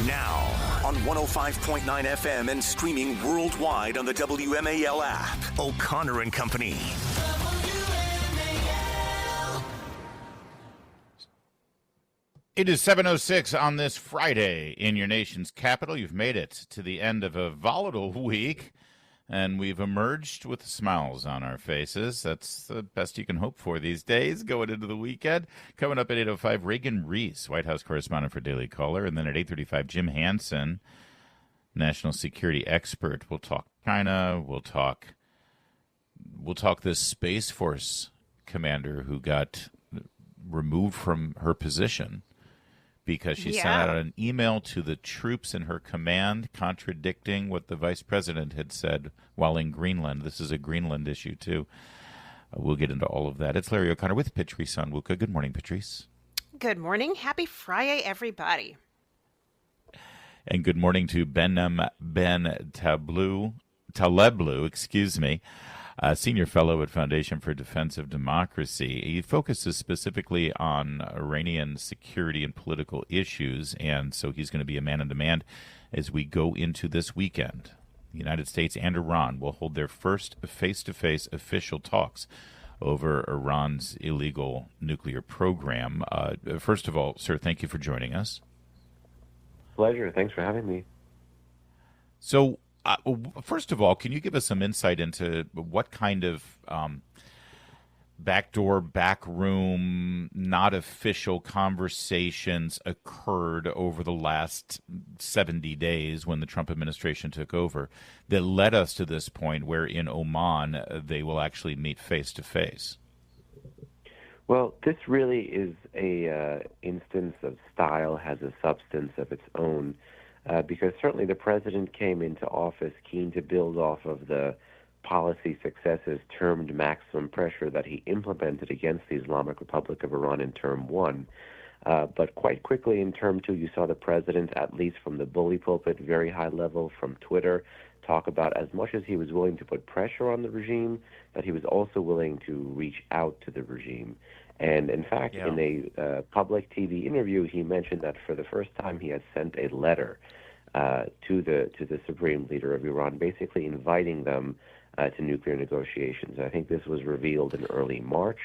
Now, on 105.9 FM and streaming worldwide on the WMAL app. O'Connor and Company. It is 7:06 on this Friday in your nation's capital. You've made it to the end of a volatile week, and we've emerged with smiles on our faces. That's the best you can hope for these days going into the weekend. Coming up at 8:05, Reagan Reese, White House correspondent for Daily Caller, and then at 8:35, Jim Hansen, national security expert. We'll talk China. We'll talk this Space Force commander who got removed from her position because she sent out an email to the troops in her command contradicting what the vice president had said while in Greenland. This is a Greenland issue, too. We'll get into all of that. It's Larry O'Connor with Patrice Onwuka. Good morning, Patrice. Good morning. Happy Friday, everybody. And good morning to Behnam Ben Taleblu, senior fellow at Foundation for Defense of Democracies. He focuses specifically on Iranian security and political issues, and so he's going to be a man in demand as we go into this weekend. The United States and Iran will hold their first face-to-face official talks over Iran's illegal nuclear program. First of all, sir, thank you for joining us. Pleasure. Thanks for having me. So, first of all, can you give us some insight into what kind of backdoor, backroom, not official conversations occurred over the last 70 days when the Trump administration took over that led us to this point where in Oman they will actually meet face to face? Well, this really is a instance of style has a substance of its own. Because certainly the president came into office keen to build off of the policy successes termed maximum pressure that he implemented against the Islamic Republic of Iran in term one. But quite quickly in term two, you saw the president, at least from the bully pulpit, very high level from Twitter, talk about as much as he was willing to put pressure on the regime, that he was also willing to reach out to the regime. And in fact, in a public TV interview, he mentioned that for the first time he has sent a letter to the supreme leader of Iran, basically inviting them to nuclear negotiations. I think this was revealed in early March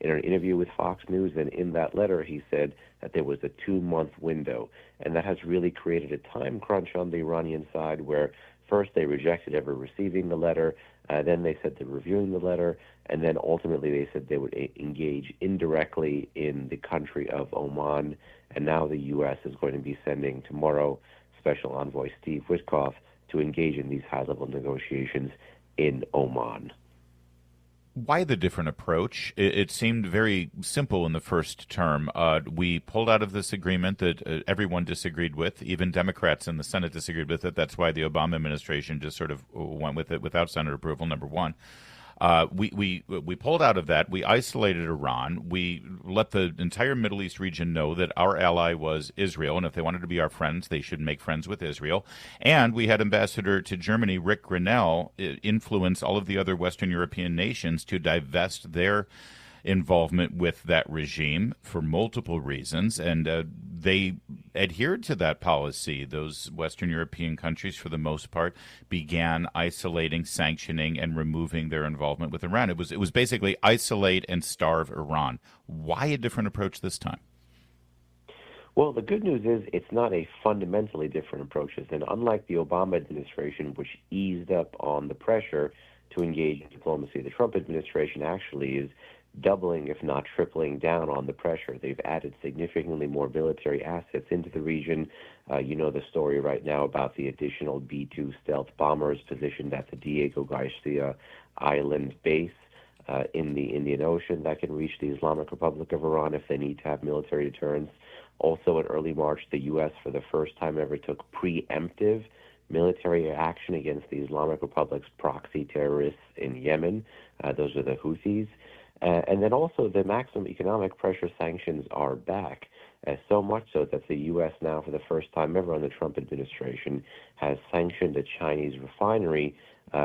in an interview with Fox News, and in that letter he said that there was a 2-month window, and that has really created a time crunch on the Iranian side where first they rejected ever receiving the letter, then they said they're reviewing the letter, and then ultimately they said they would engage indirectly in the country of Oman, and now the U.S. is going to be sending tomorrow Special Envoy Steve Witkoff to engage in these high-level negotiations in Oman. Why the different approach? It seemed very simple in the first term. We pulled out of this agreement that everyone disagreed with. Even Democrats in the Senate disagreed with it. That's why the Obama administration just sort of went with it without Senate approval, number one. We pulled out of that. We isolated Iran. We let the entire Middle East region know that our ally was Israel, and if they wanted to be our friends, they should make friends with Israel. And we had Ambassador to Germany, Rick Grenell, influence all of the other Western European nations to divest their involvement with that regime for multiple reasons, and they adhered to that policy. Those Western European countries, for the most part, began isolating, sanctioning, and removing their involvement with Iran. It was basically isolate and starve Iran. Why a different approach this time? Well, the good news is it's not a fundamentally different approach. And unlike the Obama administration, which eased up on the pressure to engage in diplomacy, the Trump administration actually is doubling, if not tripling down on the pressure. They've added significantly more military assets into the region. You know the story right now about the additional B-2 stealth bombers positioned at the Diego Garcia Island base in the Indian Ocean that can reach the Islamic Republic of Iran if they need to have military deterrence. Also in early March, the U.S. for the first time ever took preemptive military action against the Islamic Republic's proxy terrorists in Yemen. Those are the Houthis. And then also the maximum economic pressure sanctions are back, so much so that the U.S. now, for the first time ever on the Trump administration, has sanctioned a Chinese refinery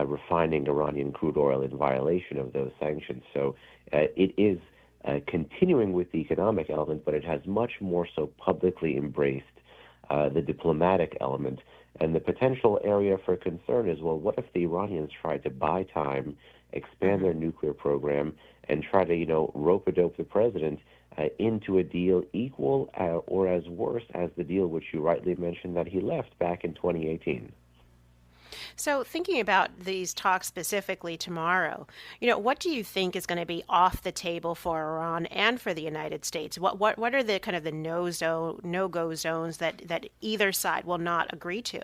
refining Iranian crude oil in violation of those sanctions. So it is continuing with the economic element, but it has much more so publicly embraced the diplomatic element. And the potential area for concern is, well, what if the Iranians try to buy time, expand their nuclear program, and try to, rope-a-dope the president into a deal equal or as worse as the deal which you rightly mentioned that he left back in 2018. So, thinking about these talks specifically tomorrow, what do you think is going to be off the table for Iran and for the United States? What are the kind of the no-go zones that either side will not agree to?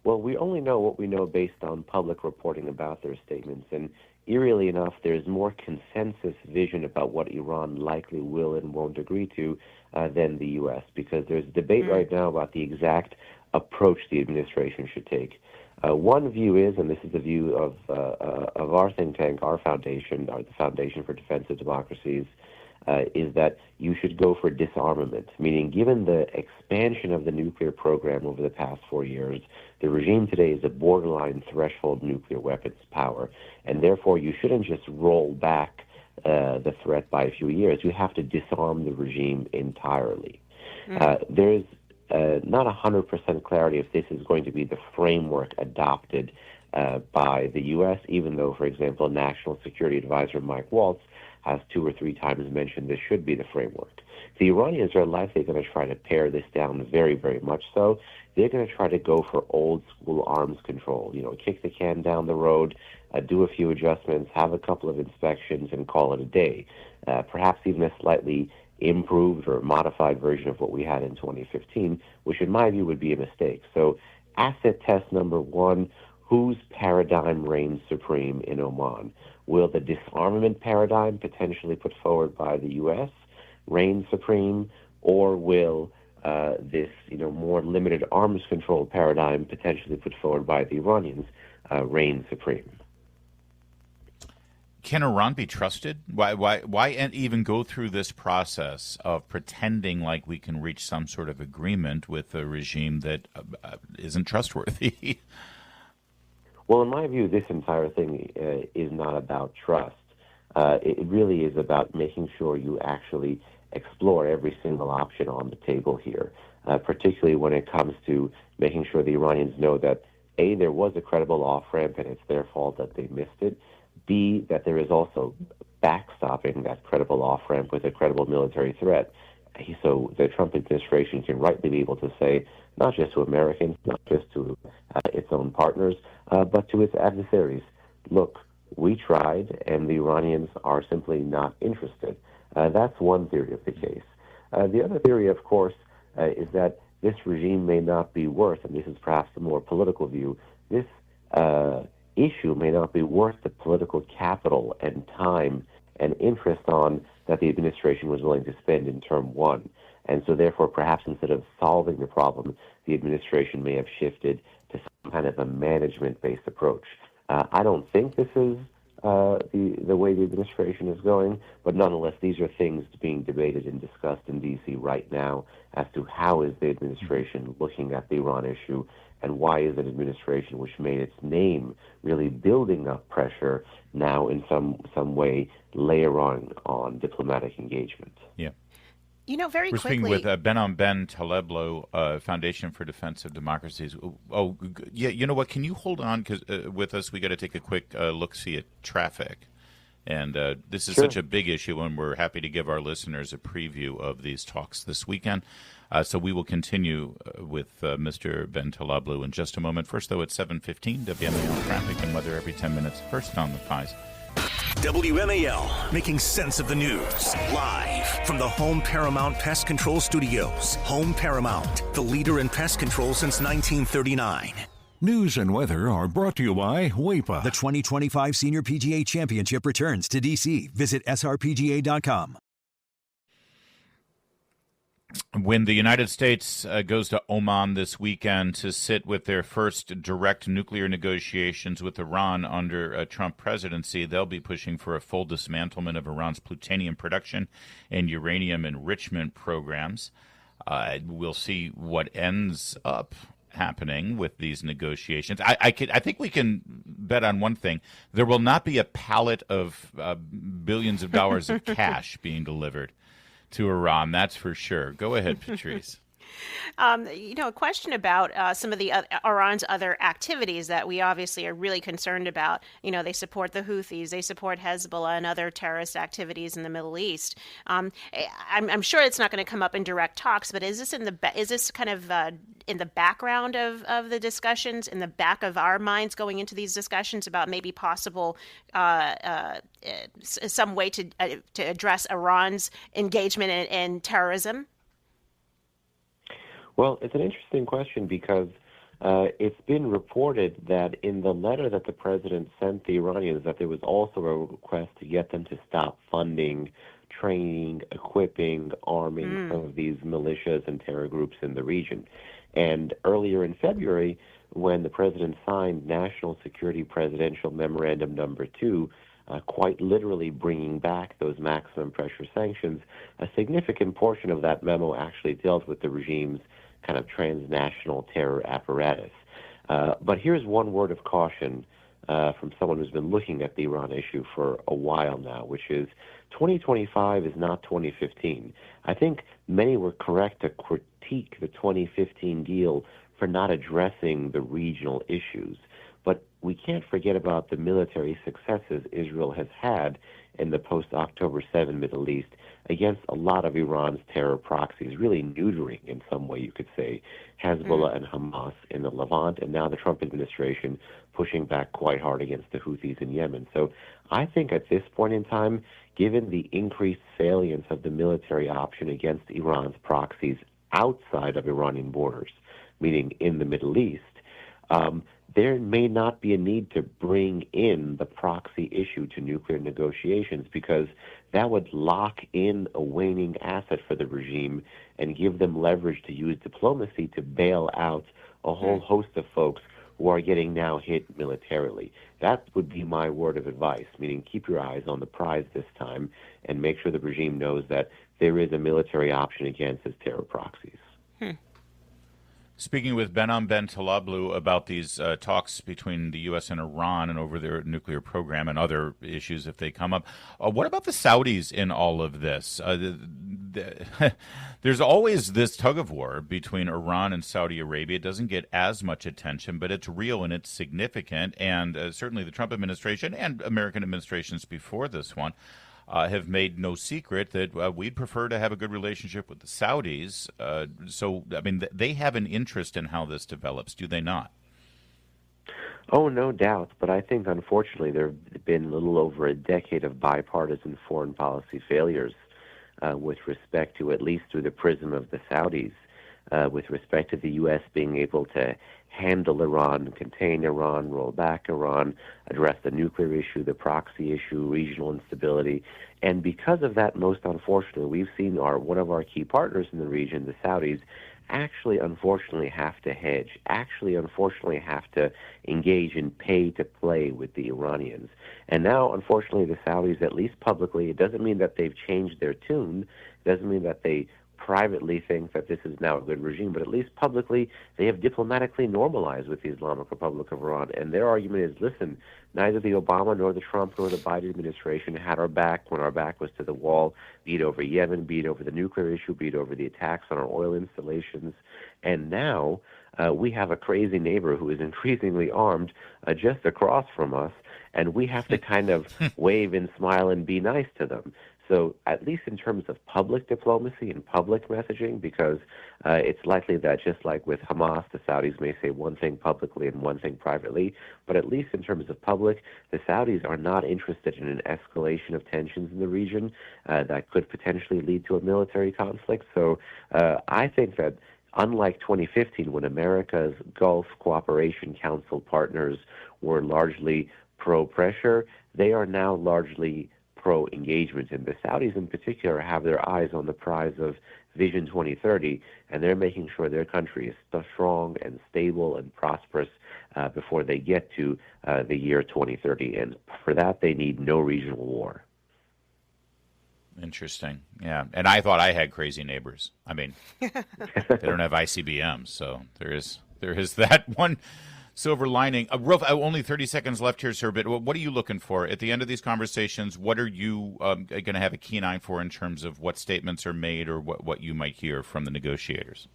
Well, we only know what we know based on public reporting about their statements, and eerily enough, there's more consensus vision about what Iran likely will and won't agree to than the U.S., because there's debate right now about the exact approach the administration should take. One view is, and this is the view of our think tank, our foundation, the Foundation for Defense of Democracies, is that you should go for disarmament, meaning given the expansion of the nuclear program over the past 4 years, the regime today is a borderline threshold nuclear weapons power, and therefore you shouldn't just roll back the threat by a few years. You have to disarm the regime entirely. There's not 100% clarity if this is going to be the framework adopted by the U.S., even though, for example, National Security Advisor Mike Waltz has 2 or 3 times mentioned this should be the framework. The Iranians are likely going to try to pare this down very, very much so. They're going to try to go for old-school arms control, kick the can down the road, do a few adjustments, have a couple of inspections, and call it a day. Perhaps even a slightly improved or modified version of what we had in 2015, which in my view would be a mistake. So asset test number 1, whose paradigm reigns supreme in Oman? Will the disarmament paradigm potentially put forward by the U.S. reign supreme, or will this more limited arms control paradigm potentially put forward by the Iranians reign supreme? Can Iran be trusted? Why even go through this process of pretending like we can reach some sort of agreement with a regime that isn't trustworthy? Well, in my view, this entire thing is not about trust. It really is about making sure you actually explore every single option on the table here, particularly when it comes to making sure the Iranians know that, A, there was a credible off-ramp and it's their fault that they missed it, B, that there is also backstopping that credible off-ramp with a credible military threat. So the Trump administration can rightly be able to say, not just to Americans, not just to its own partners, but to its adversaries, look, we tried, and the Iranians are simply not interested. That's one theory of the case. The other theory, of course, is that this regime may not be worth, and this is perhaps the more political view, this issue may not be worth the political capital and time and interest on that the administration was willing to spend in term 1. And so therefore, perhaps instead of solving the problem, the administration may have shifted to some kind of a management-based approach. I don't think this is the way the administration is going, but nonetheless, these are things being debated and discussed in D.C. right now as to how is the administration looking at the Iran issue, and why is an administration which made its name really building up pressure now in some way layer on diplomatic engagement. Yeah. Very We're quickly. speaking with Behnam Ben Taleblu, Foundation for Defense of Democracies. Oh, yeah. You know what? Can you hold on with us? We got to take a quick look-see at traffic, and this is Sure. such a big issue, and we're happy to give our listeners a preview of these talks this weekend. So we will continue with Mr. Ben Taleblu in just a moment. First, though, at 7:15, WMAL traffic and weather every 10 minutes. First on the pies. WMAL, making sense of the news. Live from the Home Paramount Pest Control Studios. Home Paramount, the leader in pest control since 1939. News and weather are brought to you by WEPA. The 2025 Senior PGA Championship returns to D.C. Visit srpga.com. When the United States goes to Oman this weekend to sit with their first direct nuclear negotiations with Iran under a Trump presidency, they'll be pushing for a full dismantlement of Iran's plutonium production and uranium enrichment programs. We'll see what ends up happening with these negotiations. I think we can bet on one thing. There will not be a pallet of billions of dollars of cash being delivered to Iran, that's for sure. Go ahead, Patrice. A question about some of the Iran's other activities that we obviously are really concerned about. They support the Houthis, they support Hezbollah and other terrorist activities in the Middle East. I'm sure it's not going to come up in direct talks, but is this kind of in the background of the discussions, in the back of our minds going into these discussions about maybe possible some way to address Iran's engagement in terrorism? Well, it's an interesting question because it's been reported that in the letter that the president sent the Iranians, that there was also a request to get them to stop funding, training, equipping, arming some of these militias and terror groups in the region. And earlier in February, when the president signed National Security Presidential Memorandum Number 2, quite literally bringing back those maximum pressure sanctions, a significant portion of that memo actually dealt with the regime's kind of transnational terror apparatus. But here's one word of caution from someone who's been looking at the Iran issue for a while now, which is 2025 is not 2015. I think many were correct to critique the 2015 deal for not addressing the regional issues. But we can't forget about the military successes Israel has had in the post-October 7 Middle East against a lot of Iran's terror proxies, really neutering, in some way you could say, Hezbollah and Hamas in the Levant, and now the Trump administration pushing back quite hard against the Houthis in Yemen. So I think at this point in time, given the increased salience of the military option against Iran's proxies outside of Iranian borders, meaning in the Middle East, there may not be a need to bring in the proxy issue to nuclear negotiations, because that would lock in a waning asset for the regime and give them leverage to use diplomacy to bail out a whole host of folks who are getting now hit militarily. That would be my word of advice, meaning keep your eyes on the prize this time and make sure the regime knows that there is a military option against its terror proxies. Speaking with Behnam Ben Taleblu about these talks between the U.S. and Iran and over their nuclear program and other issues if they come up, what about the Saudis in all of this? There's always this tug-of-war between Iran and Saudi Arabia. It doesn't get as much attention, but it's real and it's significant. And certainly the Trump administration and American administrations before this one have made no secret that we'd prefer to have a good relationship with the Saudis. So, I mean, they have an interest in how this develops, do they not? Oh, no doubt. But I think, unfortunately, there have been a little over a decade of bipartisan foreign policy failures with respect to, at least through the prism of the Saudis, with respect to the U.S. being able to handle Iran, contain Iran, roll back Iran, address the nuclear issue, the proxy issue, regional instability. And because of that, most unfortunately, we've seen one of our key partners in the region, the Saudis, actually unfortunately have to hedge, actually unfortunately have to engage in pay to play with the Iranians. And now, unfortunately, the Saudis, at least publicly, it doesn't mean that they've changed their tune, it doesn't mean that they privately think that this is now a good regime, but at least publicly they have diplomatically normalized with the Islamic Republic of Iran. And their argument is, listen, neither the Obama nor the Trump nor the Biden administration had our back when our back was to the wall, be it over Yemen, be it over the nuclear issue, be it over the attacks on our oil installations. And now we have a crazy neighbor who is increasingly armed just across from us, and we have to kind of wave and smile and be nice to them. So at least in terms of public diplomacy and public messaging, because it's likely that just like with Hamas, the Saudis may say one thing publicly and one thing privately, but at least in terms of public, the Saudis are not interested in an escalation of tensions in the region that could potentially lead to a military conflict. So I think that unlike 2015, when America's Gulf Cooperation Council partners were largely pro-pressure, they are now largely pro-engagement. And the Saudis in particular have their eyes on the prize of Vision 2030, and they're making sure their country is strong and stable and prosperous before they get to the year 2030. And for that, they need no regional war. Interesting. Yeah. And I thought I had crazy neighbors. I mean, they don't have ICBMs, so there is that one silver lining. Only 30 seconds left here, sir, but what are you looking for at the end of these conversations? What are you going to have a keen eye for in terms of what statements are made or what you might hear from the negotiators?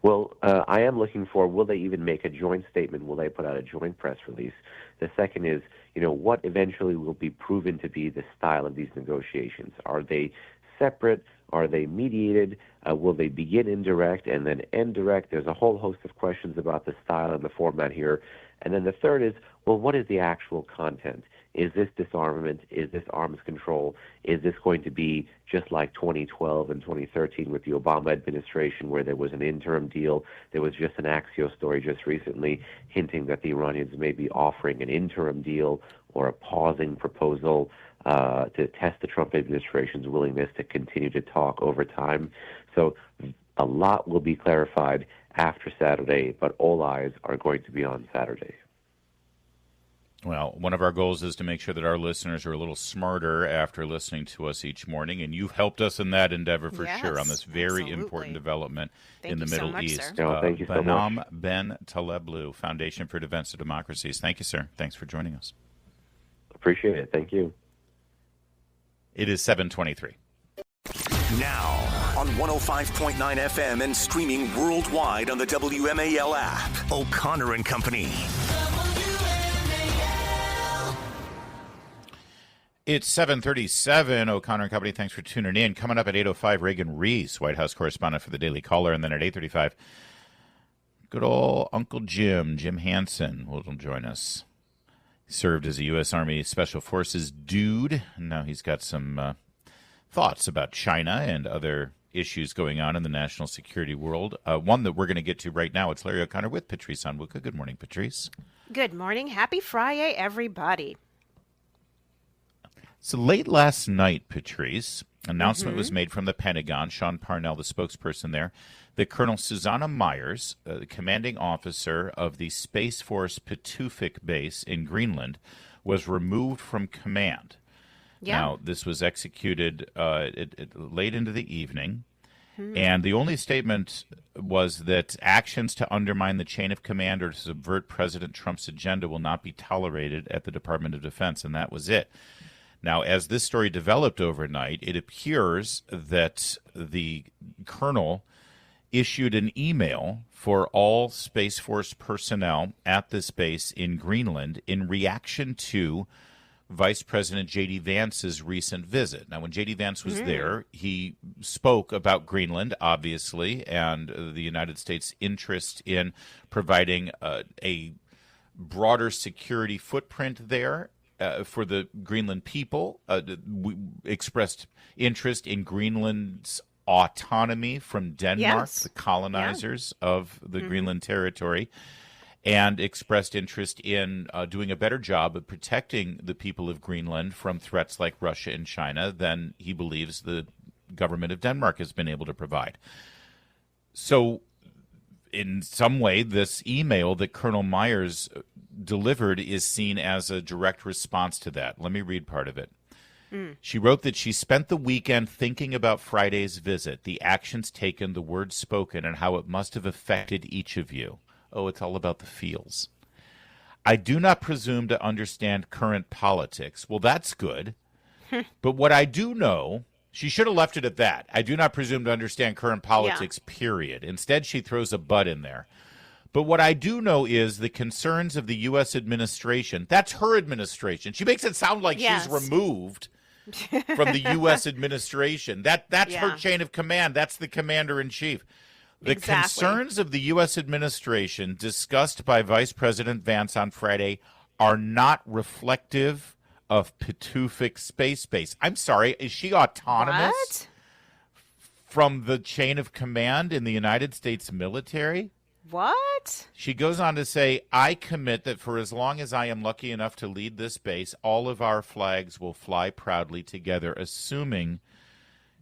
Well, I am looking for, will they even make a joint statement? Will they put out a joint press release? The second is, what eventually will be proven to be the style of these negotiations? Are they separate? Are they mediated? Will they begin indirect and then end direct? There's a whole host of questions about the style and the format here. And then the third is, well, what is the actual content? Is this disarmament? Is this arms control? Is this going to be just like 2012 and 2013 with the Obama administration, where there was an interim deal? There was just an Axios story just recently hinting that the Iranians may be offering an interim deal or a pausing proposal to test the Trump administration's willingness to continue to talk over time. So a lot will be clarified after Saturday, but all eyes are going to be on Saturday. Well, one of our goals is to make sure that our listeners are a little smarter after listening to us each morning, and you've helped us in that endeavor for sure on this very important development in the Middle East. Thank you so much. Behnam Ben Taleblu, Foundation for Defense of Democracies. Thank you, sir. Thanks for joining us. Appreciate it. Thank you. It is 7:23. Now on 105.9 FM and streaming worldwide on the WMAL app. O'Connor and Company. It's 7:37. O'Connor and Company, thanks for tuning in. Coming up at 8:05, Reagan Reese, White House correspondent for the Daily Caller. And then at 8:35, good old Uncle Jim Hansen, will join us. He served as a U.S. Army Special Forces dude. And now he's got some thoughts about China and other issues going on in the national security world. One that we're going to get to right now. It's Larry O'Connor with Patrice Onwuka. Good morning, Patrice. Good morning. Happy Friday, everybody. So late last night, Patrice, announcement was made from the Pentagon, Sean Parnell, the spokesperson there, that Colonel Susanna Myers, the commanding officer of the Space Force Pituffik base in Greenland, was removed from command. Yeah. Now, this was executed late into the evening, and the only statement was that actions to undermine the chain of command or to subvert President Trump's agenda will not be tolerated at the Department of Defense, and that was it. Now, as this story developed overnight, it appears that the colonel issued an email for all Space Force personnel at this base in Greenland in reaction to Vice President J.D. Vance's recent visit. Now, when J.D. Vance was there, he spoke about Greenland, obviously, and the United States' interest in providing a broader security footprint there. For the Greenland people. We expressed interest in Greenland's autonomy from Denmark, the colonizers of the Greenland territory, and expressed interest in doing a better job of protecting the people of Greenland from threats like Russia and China than he believes the government of Denmark has been able to provide. So in some way, this email that Colonel Myers delivered is seen as a direct response to that. Let me read part of it. She wrote that she spent the weekend thinking about Friday's visit, the actions taken, the words spoken, and how it must have affected each of you. Oh, it's all about the feels. I do not presume to understand current politics. Well, that's good. But what I do know, she should have left it at that. I do not presume to understand current politics, period. Instead, she throws a but in there. But what I do know is the concerns of the U.S. administration. That's her administration. She makes it sound like she's removed from the U.S. administration. That's her chain of command. That's the commander-in-chief. The concerns of the U.S. administration discussed by Vice President Vance on Friday are not reflective of Pituffik Space Base. I'm sorry, is she autonomous from the chain of command in the United States military? What? She goes on to say, I commit that for as long as I am lucky enough to lead this base, all of our flags will fly proudly together, assuming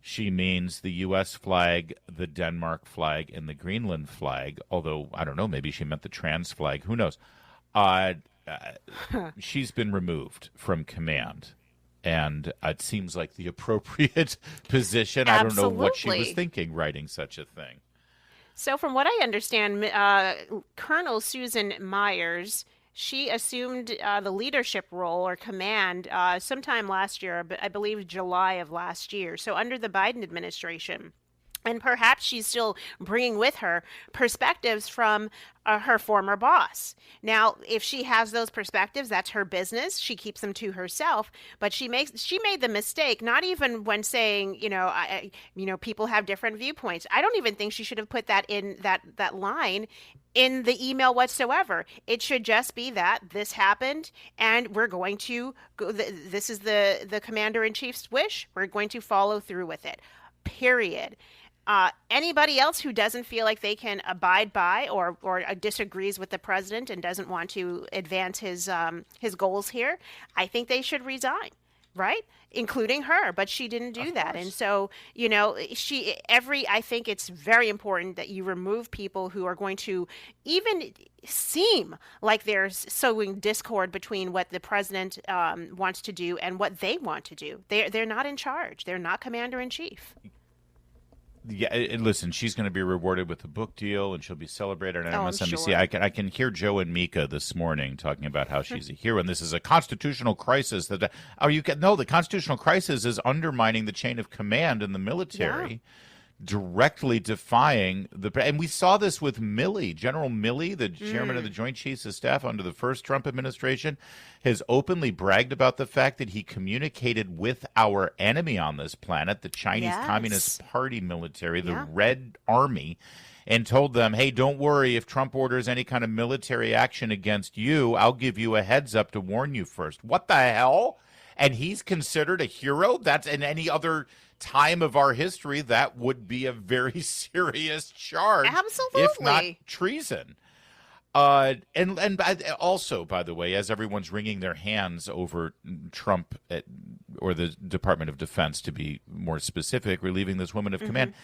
she means the U.S. flag, the Denmark flag, and the Greenland flag, although, I don't know, maybe she meant the trans flag. Who knows? She's been removed from command, and it seems like the appropriate position. I don't know what she was thinking writing such a thing. So from what I understand, Colonel Susan Myers, she assumed the leadership role or command sometime last year, I believe July of last year. So under the Biden administration. And perhaps she's still bringing with her perspectives from her former boss. Now, if she has those perspectives, that's her business. She keeps them to herself. But she made the mistake, not even when saying, people have different viewpoints. I don't even think she should have put that in that line in the email whatsoever. It should just be that this happened, and we're going to go. This is the commander in chief's wish. We're going to follow through with it. Period. Anybody else who doesn't feel like they can abide by or disagrees with the president and doesn't want to advance his goals here, I think they should resign, right? Including her, but she didn't do that. And so, I think it's very important that you remove people who are going to even seem like they're sowing discord between what the president wants to do and what they want to do. They're not in charge. They're not commander in chief. Yeah, and listen, she's going to be rewarded with a book deal, and she'll be celebrated on MSNBC. Sure. I can hear Joe and Mika this morning talking about how she's a hero, and this is a constitutional crisis. The constitutional crisis is undermining the chain of command in the military, directly defying and we saw this with Milley. General Milley, the chairman of the Joint Chiefs of Staff under the first Trump administration, has openly bragged about the fact that he communicated with our enemy on this planet, the Chinese Communist Party military, the Red Army, and told them, hey, don't worry, if Trump orders any kind of military action against you, I'll give you a heads up to warn you first. What the hell? And he's considered a hero? That's in any other time of our history, that would be a very serious charge. Absolutely. If not treason. And also, by the way, as everyone's wringing their hands over Trump or the Department of Defense, to be more specific, relieving this woman of command,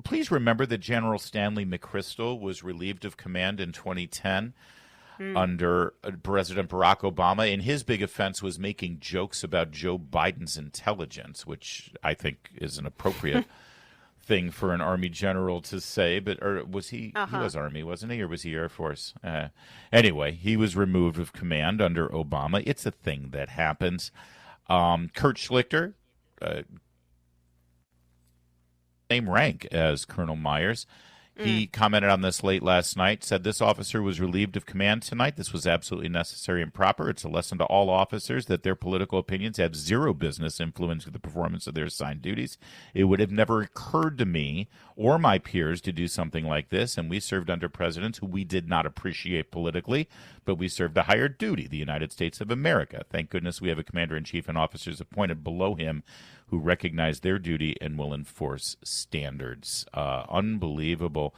please remember that General Stanley McChrystal was relieved of command in 2010 under President Barack Obama, and his big offense was making jokes about Joe Biden's intelligence, which I think is an appropriate thing for an Army general to say. But was he? He was Army, wasn't he, or was he Air Force? Anyway, he was removed of command under Obama. It's a thing that happens. Kurt Schlichter, same rank as Colonel Myers. He commented on this late last night, said this officer was relieved of command tonight. This was absolutely necessary and proper. It's a lesson to all officers that their political opinions have zero business influencing the performance of their assigned duties. It would have never occurred to me or my peers to do something like this, and we served under presidents who we did not appreciate politically, but we served a higher duty, the United States of America. Thank goodness we have a commander-in-chief and officers appointed below him who recognize their duty and will enforce standards. Unbelievable.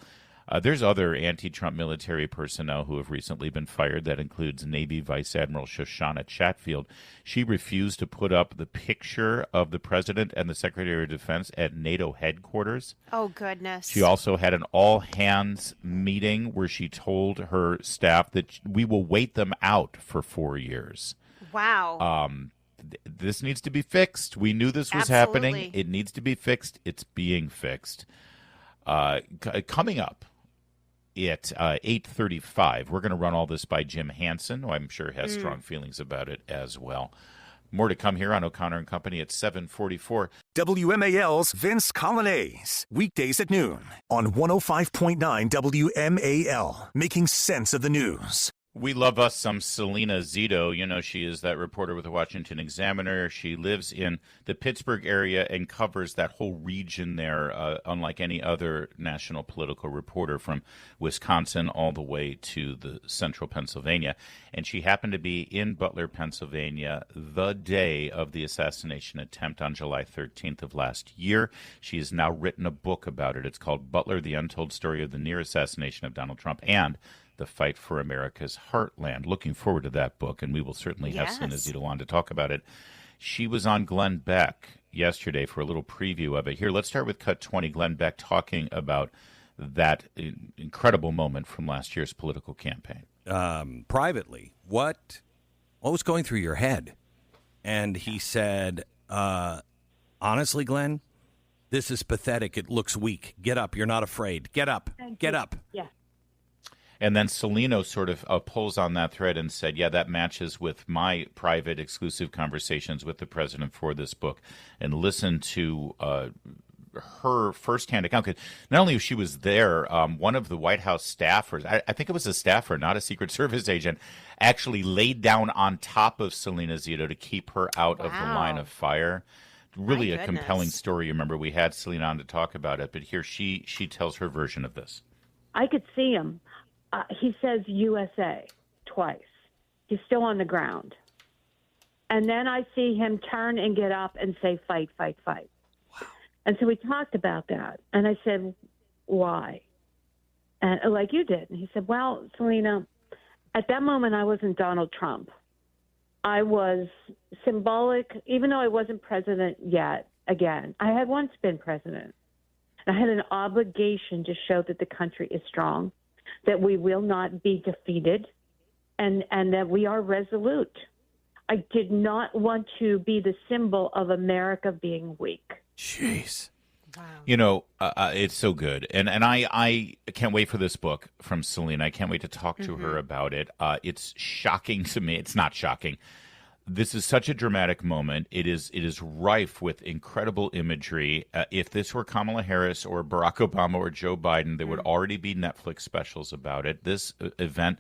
There's other anti-Trump military personnel who have recently been fired. That includes Navy Vice Admiral Shoshana Chatfield. She refused to put up the picture of the president and the Secretary of Defense at NATO headquarters. Oh, goodness. She also had an all-hands meeting where she told her staff that we will wait them out for 4 years. Wow. This needs to be fixed. We knew this was happening. It needs to be fixed. It's being fixed. Coming up at 8:35, we're going to run all this by Jim Hansen, who I'm sure has strong feelings about it as well. More to come here on O'Connor and Company at 7:44. WMAL's Vince Colonnese, weekdays at noon on 105.9 WMAL, making sense of the news. We love us some Selena Zito. You know, she is that reporter with the Washington Examiner. She lives in the Pittsburgh area and covers that whole region there, unlike any other national political reporter, from Wisconsin all the way to the central Pennsylvania. And she happened to be in Butler, Pennsylvania, the day of the assassination attempt on July 13th of last year. She has now written a book about it. It's called Butler, The Untold Story of the Near Assassination of Donald Trump and the Fight for America's Heartland. Looking forward to that book, and we will certainly have Selena Zito on to talk about it. She was on Glenn Beck yesterday for a little preview of it. Here, let's start with Cut 20. Glenn Beck talking about that incredible moment from last year's political campaign. Privately, what was going through your head? And he said, honestly, Glenn, this is pathetic. It looks weak. Get up. You're not afraid. Get up. Get up. Yeah. And then Celino sort of pulls on that thread and said, yeah, that matches with my private exclusive conversations with the president for this book. And listen to her firsthand account. 'Cause not only she was there, one of the White House staffers, I think it was a staffer, not a Secret Service agent, actually laid down on top of Selena Zito to keep her out of the line of fire. Really a compelling story. Remember, we had Selena on to talk about it, but here she tells her version of this. I could see him. He says USA twice. He's still on the ground. And then I see him turn and get up and say, fight, fight, fight. Wow. And so we talked about that. And I said, why? And like you did. And he said, well, Selena, at that moment, I wasn't Donald Trump. I was symbolic, even though I wasn't president yet, again. I had once been president. I had an obligation to show that the country is strong, that we will not be defeated, and that we are resolute. I did not want to be the symbol of America being weak. Jeez. Wow. You know, it's so good. And I can't wait for this book from Selena. I can't wait to talk to her about it. It's shocking to me. It's not shocking. This is such a dramatic moment. It is rife with incredible imagery. If this were Kamala Harris or Barack Obama or Joe Biden, there would already be Netflix specials about it. This event,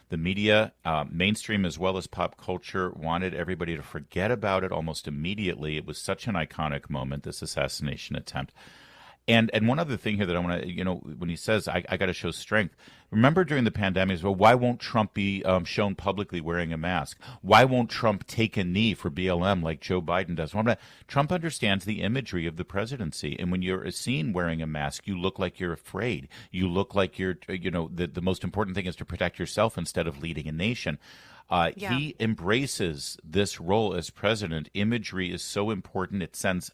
the media, mainstream as well as pop culture, wanted everybody to forget about it almost immediately. It was such an iconic moment, this assassination attempt. And one other thing here that I want to, when he says, I got to show strength. Remember during the pandemic, well, why won't Trump be shown publicly wearing a mask? Why won't Trump take a knee for BLM like Joe Biden does? Trump understands the imagery of the presidency. And when you're seen wearing a mask, you look like you're afraid. You look like you're, the most important thing is to protect yourself instead of leading a nation. He embraces this role as president. Imagery is so important. It sends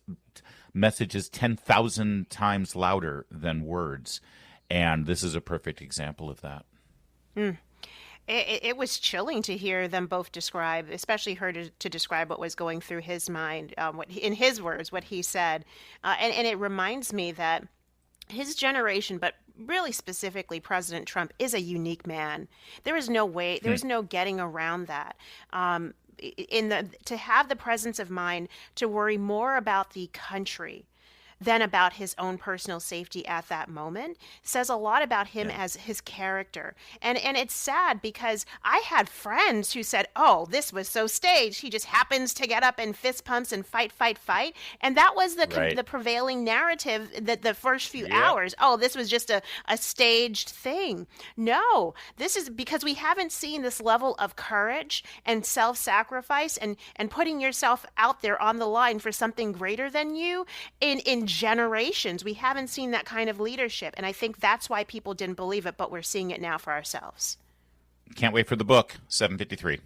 messages 10,000 times louder than words. And this is a perfect example of that. It was chilling to hear them both describe, especially her to describe what was going through his mind, in his words, what he said. And it reminds me that his generation, but really specifically President Trump, is a unique man. There is no way, there is no getting around that. To have the presence of mind to worry more about the country than about his own personal safety at that moment says a lot about him as his character. And it's sad because I had friends who said, oh, this was so staged. He just happens to get up and fist pumps and fight, fight, fight. And that was the prevailing narrative that the first few hours. Oh, this was just a staged thing. No, this is because we haven't seen this level of courage and self-sacrifice and putting yourself out there on the line for something greater than you in generations. We haven't seen that kind of leadership. And I think that's why people didn't believe it, but we're seeing it now for ourselves. Can't wait for the book, 7:53.